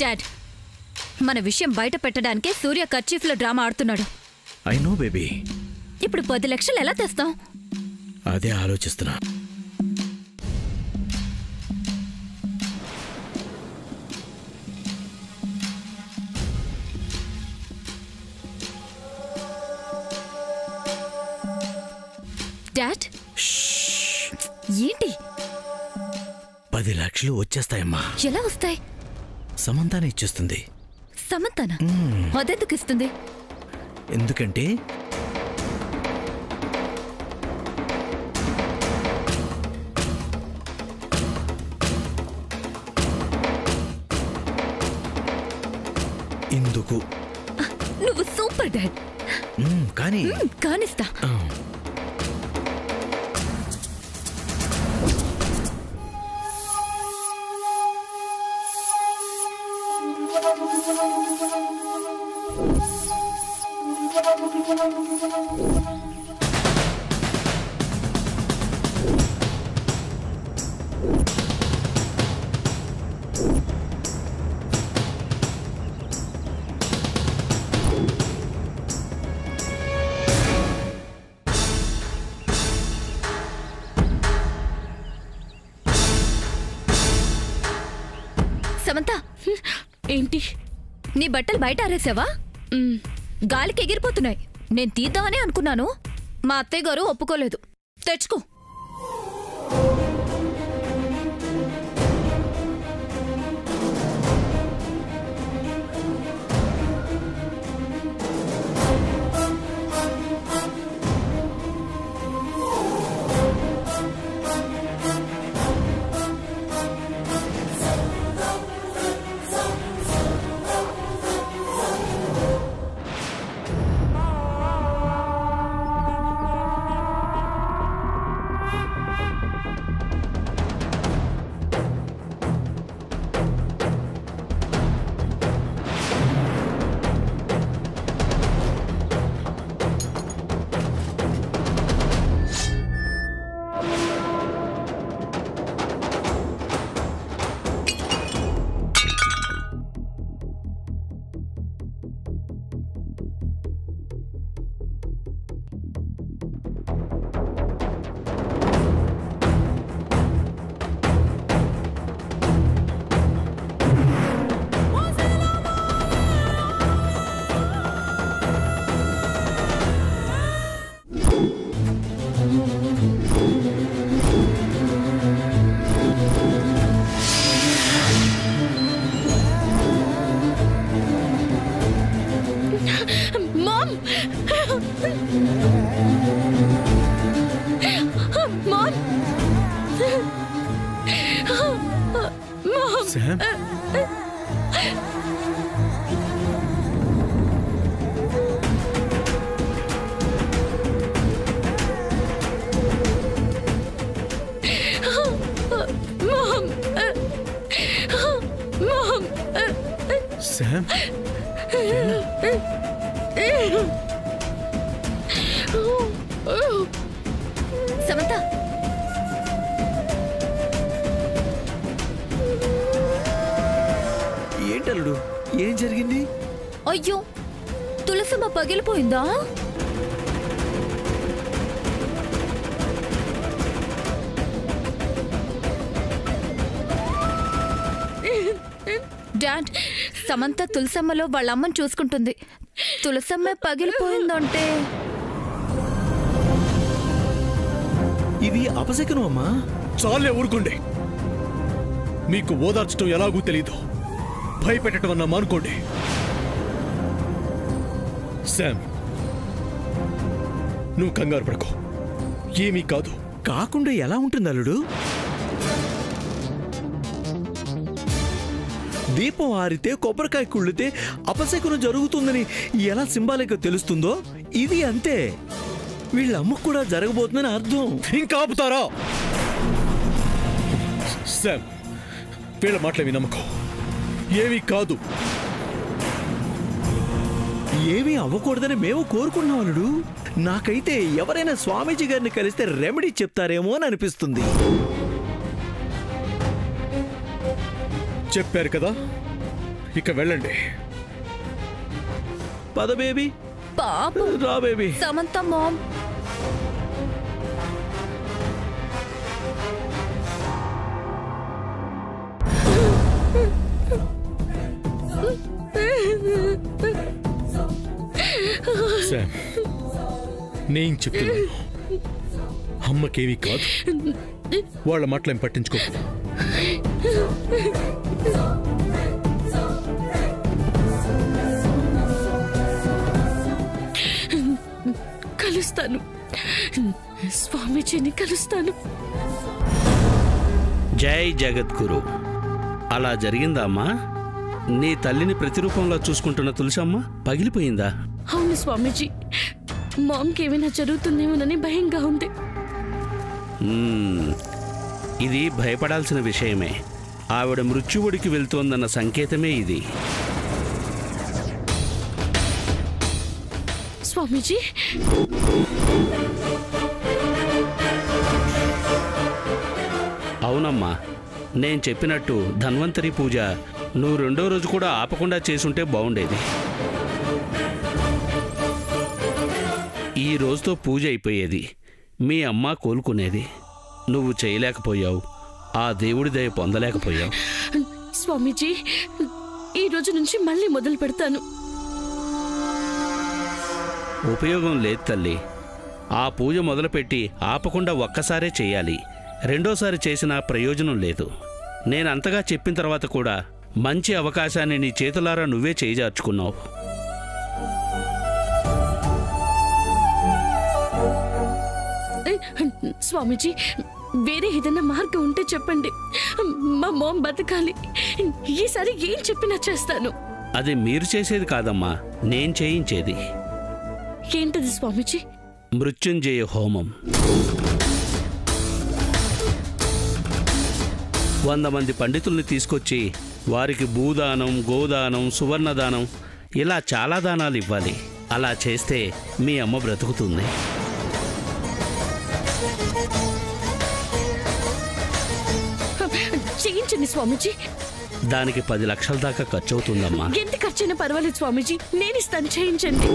Dad, మన విషయం బయట పెట్టడానికే సూర్య కర్చీఫ్లో డ్రామా ఆడుతున్నాడు. I know baby. ఇప్పుడు 10 లక్షలు ఎలా తెస్తాం? అదే ఆలోచిస్తున్నా. డాడ్, ఏంటి? 10 లక్షలు వచ్చేస్తాయమ్మా. ఎలా వస్తాయి? సమంతానే ఇచ్చేస్తుంది. సమంతానా? అదెందుకు ఇస్తుంది? ఎందుకంటే ఇందుకు. నువ్వు సూపర్ డాడ్. కానీ కానిస్తా. సమంత, ఏంటి? నీ బట్టలు బయట ఆరేసావా? గాలికి ఎగిరిపోతున్నాయి. నేను తీద్దామని అనుకున్నాను. మా అత్తయ్య గారు ఒప్పుకోలేదు. తెచ్చుకో. Sam? Sam? Samantha. ఏంటల్లుడు ఏం జరిగింది? అయ్యో తులసమ్మ పగిలిపోయిందా? డాడ్, సమంత తులసమ్మలో వాళ్ళ అమ్మని చూసుకుంటుంది. తులసమ్మ పగిలిపోయిందంటే ఇది అపశకనం అమ్మా. చాలే ఊరుకోండి. మీకు ఓదార్చడం ఎలాగూ తెలీదు. భయపెట్టడం అన్నా మానుకోండి. శామ్, నువ్వు కంగారు పడకు. ఏమీ కాదు. కాకుండా ఎలా ఉంటుంది అల్లుడు? దీపం ఆరితే కొబ్బరికాయ కుళ్ళితే అపశకునం జరుగుతుందని ఎలా సింబాలిక్ తెలుస్తుందో ఇది అంతే. వీళ్ళ అమ్మకు కూడా జరగబోతుందని అర్థం. ఇంకా ఆపుతారా? శామ్, వీళ్ళ మాటలేవి నమ్మకం. ఏమీ కాదు. ఏమీ అవ్వకూడదని మేము కోరుకున్నాం అల్లుడు. నాకైతే ఎవరైనా స్వామీజీ గారిని కలిస్తే రెమెడీ చెప్తారేమో అని అనిపిస్తుంది. చెప్పారు కదా, ఇక వెళ్ళండి. పద బేబీ, పాపం రా బేబీ. సమంత మామ్. శామ్, నేను చెప్తున్నాను, అమ్మకేవి కాదు. వాళ్ళ మాటలేం పట్టించుకో. కలుస్తాను, స్వామీజీని కలుస్తాను. జై జగద్గురు. అలా జరిగిందా అమ్మా? నీ తల్లిని ప్రతిరూపంలో చూసుకుంటున్న తులసమ్మ పగిలిపోయిందా? అవును స్వామీజీ, మామ్కి ఏమైనా జరుగుతుందేమోనని భయంగా ఉంది. ఇది భయపడాల్సిన విషయమే. ఆవిడ మృత్యువుడికి వెళ్తోందన్న సంకేతమే ఇది. స్వామీజీ, అవునమ్మా, నేను చెప్పినట్టు ధన్వంతరి పూజ నువ్వు 2వ రోజు కూడా ఆపకుండా చేసుంటే బాగుండేది. ఈ రోజుతో పూజ అయిపోయేది, మీ అమ్మ కోలుకునేది. నువ్వు చేయలేకపోయావు, ఆ దేవుడి దయ పొందలేకపోయావు. స్వామీజీ, ఈ రోజు నుంచి మళ్ళీ మొదలు పెడతాను. ఉపయోగం లేదు తల్లి. ఆ పూజ మొదలుపెట్టి ఆపకుండా ఒక్కసారే చేయాలి. 2వసారి చేసినా ప్రయోజనం లేదు. నేనంతగా చెప్పిన తర్వాత కూడా మంచి అవకాశాన్ని నీ చేతులారా నువ్వే చేజార్చుకున్నావు. స్వామీజీ, వేరే ఏదైనా మార్గం ఉంటే చెప్పండి. మా మామ్ బతకాలి. ఈసారి ఏం చెప్పినా చేస్తాను. అది మీరు చేసేది కాదమ్మా, నేను చేయించేది. ఏంటది స్వామీజీ? మృత్యుంజయ హోమం. 100 మంది పండితుల్ని తీసుకొచ్చి వారికి భూదానం, గోదానం, సువర్ణదానం ఇలా చాలా దానాలు ఇవ్వాలి. అలా చేస్తే మీ అమ్మ బ్రతుకుతుంది. చేయించండి స్వామీజీ. దానికి 10 లక్షల దాకా ఖర్చు అవుతుందమ్మా. ఎంత ఖర్చైనా పర్వాలేదు స్వామీజీ, నేను ఇస్తాను, చేయించండి.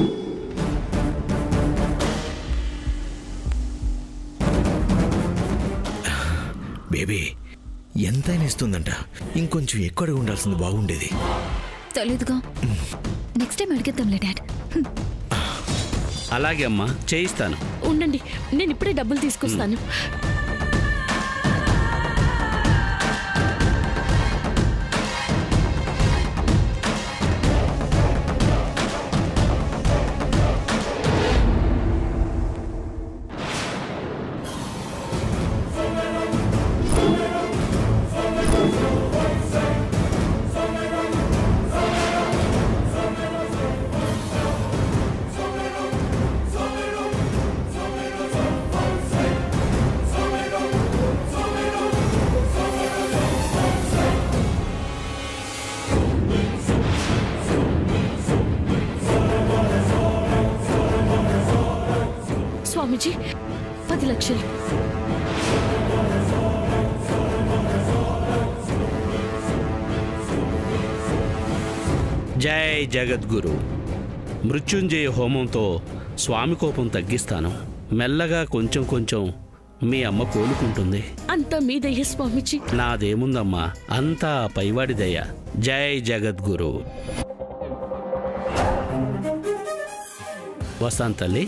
బేబీ ఎంతైనా ఇస్తుందంట. ఇంకొంచెం ఎక్కువ ఉండాల్సింది బాగుండేది. తెలీదుగా, నెక్స్ట్ టైం అడిగిద్దాంలే డాడ్. అలాగే అమ్మా, చేయిస్తాను. ఉండండి, నేను ఇప్పుడే డబ్బులు తీసుకొస్తాను. స్వామీజీ, 10 లక్షలు. జై జగద్గురు. మృత్యుంజయ హోమంతో స్వామి కోపం తగ్గిస్తాను. మెల్లగా కొంచెం కొంచెం మీ అమ్మ కోలుకుంటుంది. అంతా మీ దయ స్వామీజీ. నాదేముందమ్మా, అంతా పైవాడి దయ. జై జగద్గురు. వస్తాను తల్లి.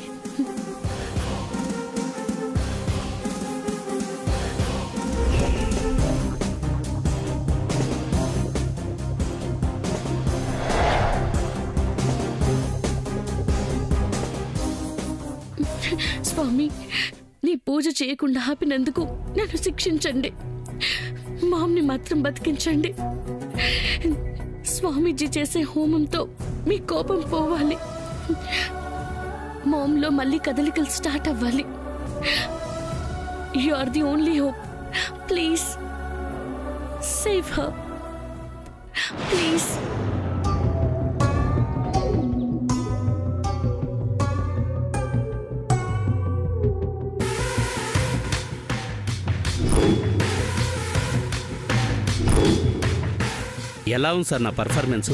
స్వామి, నీ పూజ చేయకుండా ఆపినందుకు నన్ను శిక్షించండి. మామ్ని మాత్రం బతికించండి. స్వామీజీ చేసే హోమంతో మీ కోపం పోవాలి. మామ్లో మళ్ళీ కదలికలు స్టార్ట్ అవ్వాలి. You are the only hope. Please save her. Please. ఎలా ఉంది సార్ నా పర్ఫార్మెన్స్?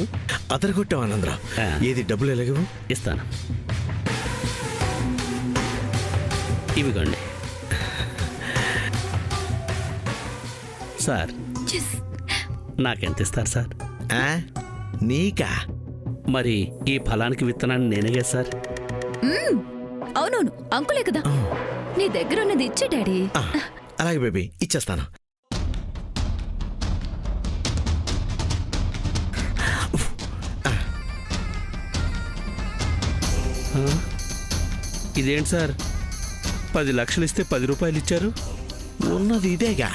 అదరగొట్టావు ఆనందరావు. ఆ. ఏది డబ్బులు ఎలాగవు? ఇస్తాను. ఇవిగోండి సార్. నాకెంత ఇస్తారు సార్? ఆ? నీకా? మరి ఈ ఫలానికి విత్తనాన్ని నేనే సార్. అవునవును, అంకులే కదా. నీ దగ్గర ఉన్నది ఇచ్చే డాడీ. అలాగే బేబీ, ఇచ్చేస్తాను. ఇదేంటి సార్, 10 లక్షలు ఇస్తే 10 రూపాయలు ఇచ్చారు? ఉన్నది ఇదేగా.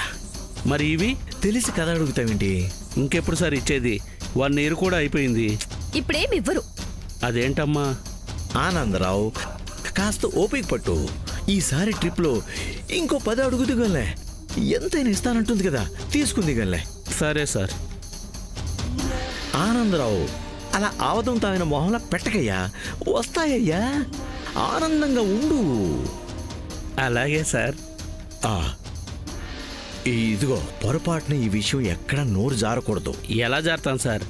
మరి ఇవి తెలిసి కథ అడుగుతావేంటి? ఇంకెప్పుడు సార్ ఇచ్చేది? 1 ఇయర్ కూడా అయిపోయింది. ఇప్పుడేమి ఇవ్వరు. అదేంటమ్మా? ఆనందరావు, కాస్త ఓపిక పట్టు. ఈసారి ట్రిప్లో ఇంకో 10 అడుగుదిగలే. ఎంతైనా ఇస్తానంటుంది కదా, తీసుకుంది గల్లే. సరే సార్. ఆనందరావు, అలా ఆవదం తాగిన మొహంలా పెట్టకయ్యా. వస్తాయ్యా, ఆనందంగా ఉండు. అలాగే సార్. ఇదిగో, పొరపాటున ఈ విషయం ఎక్కడా నోరు జారకూడదు. ఎలా జారుతాను సార్?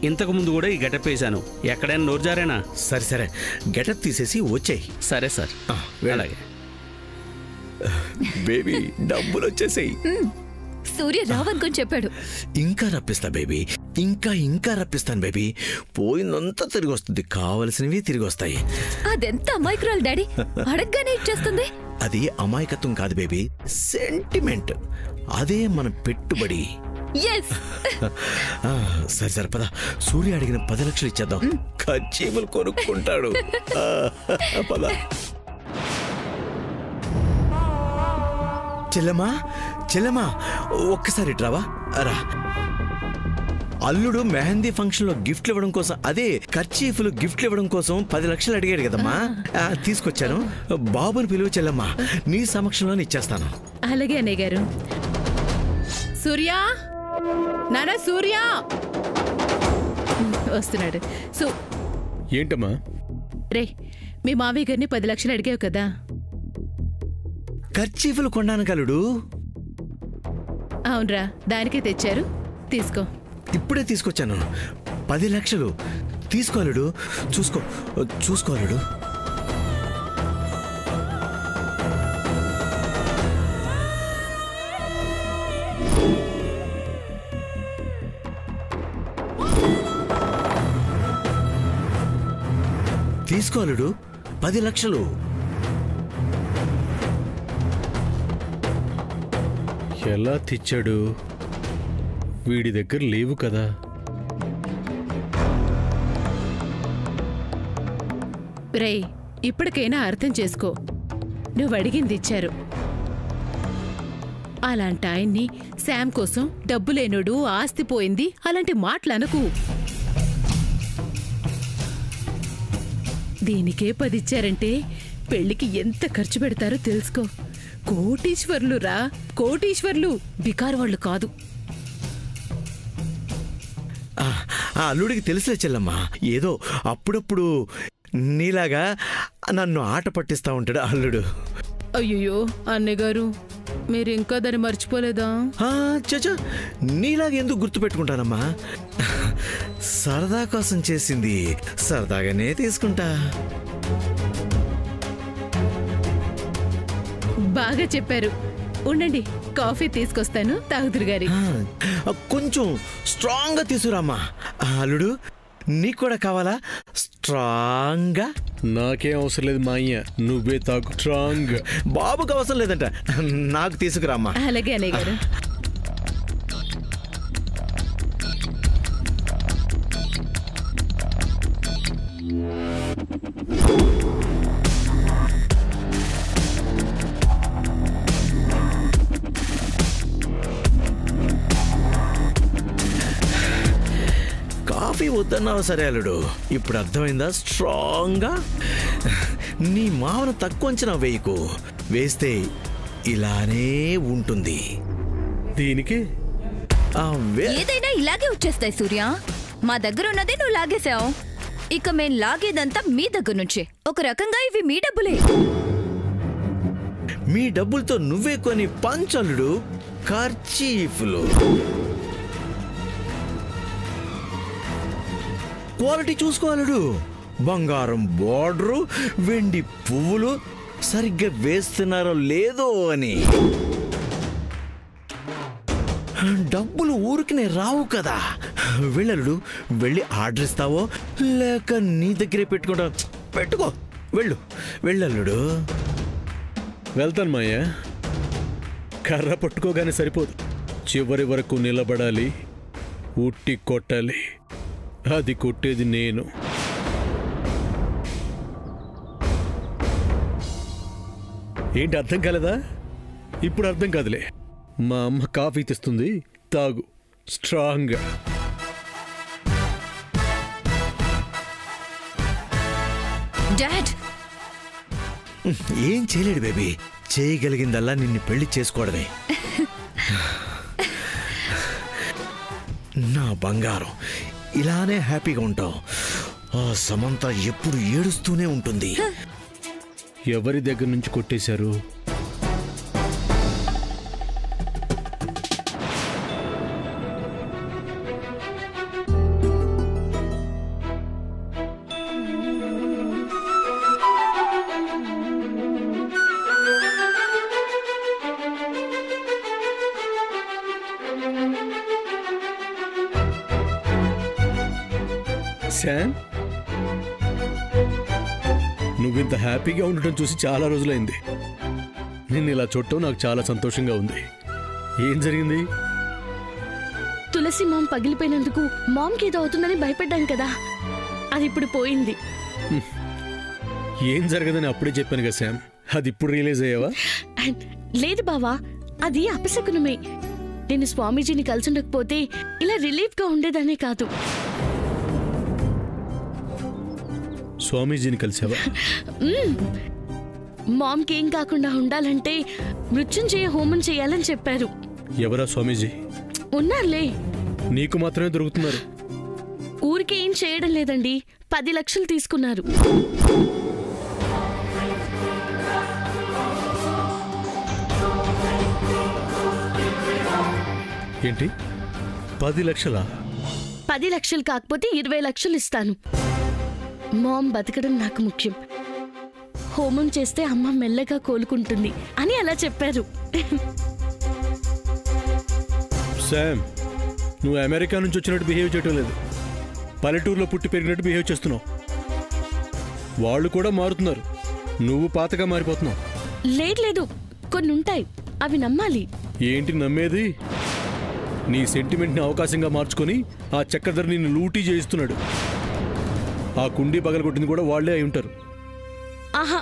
ఇంతకు ముందు కూడా ఈ గెటప్ వేశాను. ఎక్కడైనా నోరు జారేనా? సరే సరే, గెటప్ తీసేసి వచ్చాయి. సరే సార్. అలాగే బేబీ, డబ్బులు వచ్చేసాయి. సూర్య రావనుకొని చెప్పాడు. ఇంకా రప్పిస్తా బేబీ, ఇంకా రప్పిస్తాను బేబీ. పోయిందంతా తిరిగి వస్తుంది, కావలసినవి తిరిగి వస్తాయి. అదెంత అమాయకురాలు డాడీ, అడగగానే ఇచ్చేస్తుంది. అది అమాయకత్వం కాదు బేబీ, సెంటిమెంట్. అదే మన పెట్టుబడి. సరే సరే పద, సూర్య అడిగిన 10 లక్షలు ఇచ్చేద్దాం. ఖర్చీపులు కొనుక్కుంటాడు. పద. చెల్లెమ్మా, ఒక్కసారి ఇట్రావా. రా. అల్లుడు మెహందీ ఫంక్షన్ లో గిఫ్ట్లు ఇవ్వడం కోసం, అదే ఖర్చీఫ్లు గిఫ్ట్లు ఇవ్వడం కోసం 10 లక్షలు అడిగాడు కదమ్మా. తీసుకొచ్చాను. బాబుని పిలువు చెల్లెమ్మా, నీ సమక్షంలోనే ఇచ్చేస్తాను. అలాగే అన్నయ్య గారు. సూర్య, నానా సూర్య వస్తున్నాడు. ఏంటమ్మా? రే, మీ మావయ్య గారిని 10 లక్షలు అడిగావు కదా. ఖర్చీఫ్లు కొన్నాను కలుడు. అవునరా, దానికే తెచ్చారు, తీసుకో. ఇప్పుడే తీసుకొచ్చాను. 10 లక్షలు తీసుకోలేడు. చూసుకోలేడు. తీసుకోలేడు 10 లక్షలు. ఎలా తెచ్చాడు? వీడి దగ్గర లేవు కదా. రే, ఇప్పటికైనా అర్థం చేసుకో. నువ్వు అడిగింది ఇచ్చారు. అలాంటి ఆయన్ని శామ్ కోసం డబ్బు లేనుడు, ఆస్తి పోయింది అలాంటి మాటలనకు. దీనికే 10 ఇచ్చారంటే పెళ్లికి ఎంత ఖర్చు పెడతారో తెలుసుకో. కోటీశ్వర్లు రా, కోటీశ్వర్లు, బికారు వాళ్ళు కాదు. అల్లుడికి తెలుసులే చెల్లమ్మా, ఏదో అప్పుడప్పుడు నీలాగా నన్ను ఆట పట్టిస్తా ఉంటాడు అల్లుడు. అయ్యో అన్నయ్య గారు, మీరు ఇంకా దాన్ని మర్చిపోలేదా? చచ్చా, నీలాగా ఎందుకు గుర్తుపెట్టుకుంటానమ్మా? సరదా కోసం చేసింది సరదాగానే తీసుకుంటా. బాగా చెప్పారు. ఉండండి, కాఫీ తీసుకొస్తాను, తాగుదురు గారి. కొంచెం స్ట్రాంగ్ గా తీసుకురామ్మా. అల్లుడు, నీకు కూడా కావాలా స్ట్రాంగ్ గా? నాకేం అవసరం లేదు మాయ్య, నువ్వే తాగు స్ట్రాంగ్. బాబుకి అవసరం లేదంట, నాకు తీసుకురామ్మా. అలాగే అన్నయ్య గారు. కాఫీ వద్దన్నావు సరే అల్లుడు, ఇప్పుడు అర్థమైందా స్ట్రాంగ్గా? నీ మావన తక్కువ అంచనా వేయకు, వేస్తే ఇలానే ఉంటుంది. దీనికి ఏదైనా ఇలాగే వచ్చేస్తాయి సూర్య. మా దగ్గర ఉన్నది నువ్వు లాగేశావు, ఇక మేం లాగేదంతా మీ దగ్గర నుంచే. ఒక రకంగా ఇవి మీ డబ్బులే. మీ డబ్బులతో నువ్వే కొని పంచలుడు ఖర్చీఫ్లు. క్వాలిటీ చూసుకోవాలడు. బంగారం బోర్డరు, వెండి పువ్వులు సరిగ్గా వేస్తున్నారో లేదో అని. డబ్బులు ఊరికినే రావు కదా. వెళ్ళడు, వెళ్ళి ఆర్డర్ ఇస్తావో లేక నీ దగ్గరే పెట్టుకుంటావు. పెట్టుకో, వెళ్ళల్లుడు. వెళ్తాను మాయ. కర్ర పట్టుకోగానే సరిపోదు, చివరి వరకు నిలబడాలి, ఉట్టి కొట్టాలి. అది కొట్టేది నేను. ఏంటి అర్థం కాలేదా? ఇప్పుడు అర్థం కాదులే. మా అమ్మ కాఫీ తెస్తుంది, తాగు స్ట్రాంగ్గా. డాడ్ ఏం చేయలేడు బేబీ. చేయగలిగిందల్లా నిన్ను పెళ్లి చేసుకోవడమే. నా బంగారం, ఇలానే హ్యాపీగా ఉంటావు. ఆ సమంత ఎప్పుడు ఏడుస్తూనే ఉంటుంది. ఎవరి దగ్గర నుంచి కొట్టేశారు? శామ్, నువ్వింత హ్యాపీగా ఉండటం చూసి చాలా రోజులైంది. నిన్ను ఇలా చూడటం నాకు చాలా సంతోషంగా ఉంది. ఏం జరిగింది? తులసి మామ్ పగిలిపోయినందుకు మామ్కి ఏదో అవుతుందని భయపడ్డాను కదా, అది ఇప్పుడు పోయింది. ఏం జరగదని అప్పుడే చెప్పాను కదా శామ్. అది ఇప్పుడు రియలైజ్ అయ్యావా? లేదు బావా, అది అపశకునమే. నేను స్వామీజీని కలిసి ఉండకపోతే ఇలా రిలీఫ్గా ఉండేదానే కాదు. స్వామీజీని కలిసావా? మామ్కి ఏం కాకుండా ఉండాలంటే మృత్యుంజయ హోమం చేయాలని చెప్పారు. ఎవరా స్వామీజీ? ఉన్నారులే. నీకు మాత్రమే దొరుకుతున్నారు. ఊరికే ఏం చేయడం లేదండి, 10 లక్షలు తీసుకున్నారు. ఏంటి 10 లక్షలా? 10 లక్షలు కాకపోతే 20 లక్షలు ఇస్తాను. మామ్ బతకడం నాకు ముఖ్యం. హోమం చేస్తే అమ్మ మెల్లగా కోలుకుంటుంది అని అలా చెప్పారు. శామ్, నువ్వు అమెరికా నుంచి వచ్చినట్టు బిహేవ్ చేయటం లేదు. పల్లెటూరులో పుట్టి పెరిగినట్టు బిహేవ్ చేస్తున్నావు. వాళ్ళు కూడా మారుతున్నారు, నువ్వు పాతగా మారిపోతున్నావు. లేదు, కొన్ని ఉంటాయి, అవి నమ్మాలి. ఏంటి నమ్మేది? నీ సెంటిమెంట్ని అవకాశంగా మార్చుకొని ఆ చక్రధర్ నిన్ను లూటీ చేయిస్తున్నాడు. ఆ కుండీ పగలగొట్టింది కూడా వాళ్లే అయి ఉంటారు. ఆహా,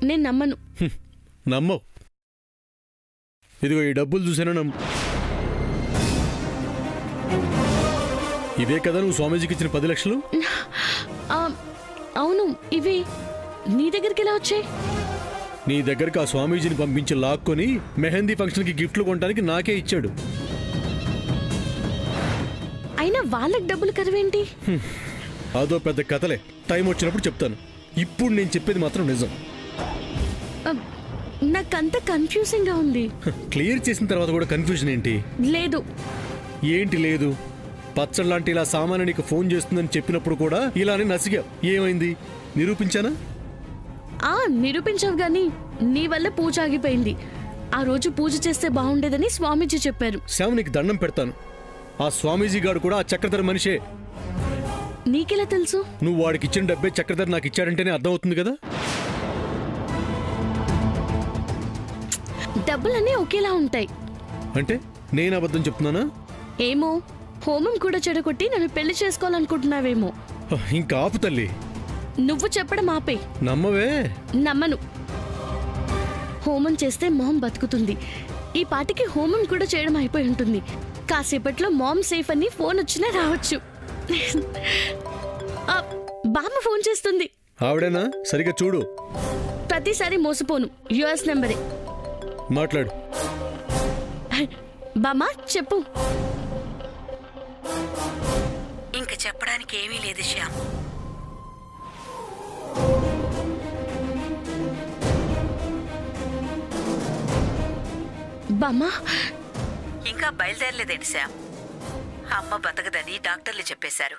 నేను నమ్మను. నమ్మవు. ఇదిగో ఈ డబ్బులు చూసానా నమ్ము. ఇవే కదా నువ్వు స్వామీజీకి ఇచ్చిన 10 లక్షలు? అవును, ఇవి నీ దగ్గరికి ఎలా వచ్చాయి? నీ దగ్గరికి ఆ స్వామీజీని పంపించి లాక్కొని మెహందీ ఫంక్షన్కి గిఫ్ట్లు కొనడానికి నాకే ఇచ్చాడు. అయినా వాళ్ళకి డబ్బులు కరువేంటి? అదో పెద్ద కథలే, టైం వచ్చినప్పుడు చెప్తాను. ఇప్పుడు నేను చెప్పేది మాత్రం నిజం. నాకంత కన్ఫ్యూజింగ్ గా ఉంది. క్లియర్ చేసిన తర్వాత కూడా కన్ఫ్యూజన్ ఏంటి? లేదు. ఏంటి లేదు? పచ్చళ్ళలాంటి ఇలా సామాన్య నీకు ఫోన్ చేస్తుందని చెప్పినప్పుడు కూడా ఇలానే నసిగావు. ఏమైంది? నిరూపించానా? నిరూపించావు గాని నీ వల్ల పూజ ఆగిపోయింది. ఆ రోజు పూజ చేస్తే బాగుండేదని స్వామీజీ చెప్పారు. శ్యామ్, నీకు దండం పెడతాను. ఆ స్వామీజీ గారు కూడా ఆ చక్రధర్ మనిషే. నీకెలా తెలుసు? నువ్వు వాడికి ఇచ్చిన డబ్బే చక్రధర్ నాకు ఇచ్చాడంటేనే అర్థమవుతుంది కదా. డబ్బులన్నీ ఒకేలా ఉంటాయి. అంటే నేను అబద్ధం చెప్తున్నానా? ఏమో, హోమం కూడా చెడగొట్టి నన్ను పెళ్లి చేసుకోవాలనుకుంటున్నావేమో. ఇంకా ఆపు తల్లి. నువ్వు చెప్పడం ఆపే. నమ్మవే? నమ్మను. హోమం చేస్తే మామ్ బతుకుతుంది. ఈ పాటికి హోమం కూడా చేయడం అయిపోయి ఉంటుంది. కాసేపట్లో మామ్ సేఫ్ అని ఫోన్ వచ్చినా రావచ్చు. బామ్మ ఫోన్ చేస్తుంది. ఆవిడేనా? సరిగా చూడు. ప్రతిసారి మోసపోను. యుఎస్ నెంబరే. మాట్లాడు. బామ్మ చెప్పు. ఇంక చెప్పడానికి ఏమీ లేదు శ్యామ్. బామ్మ ఇంకా బయలుదేరలేదేంటి శ్యామ్? అమ్మ బతకదని డాక్టర్లు చెప్పేశారు.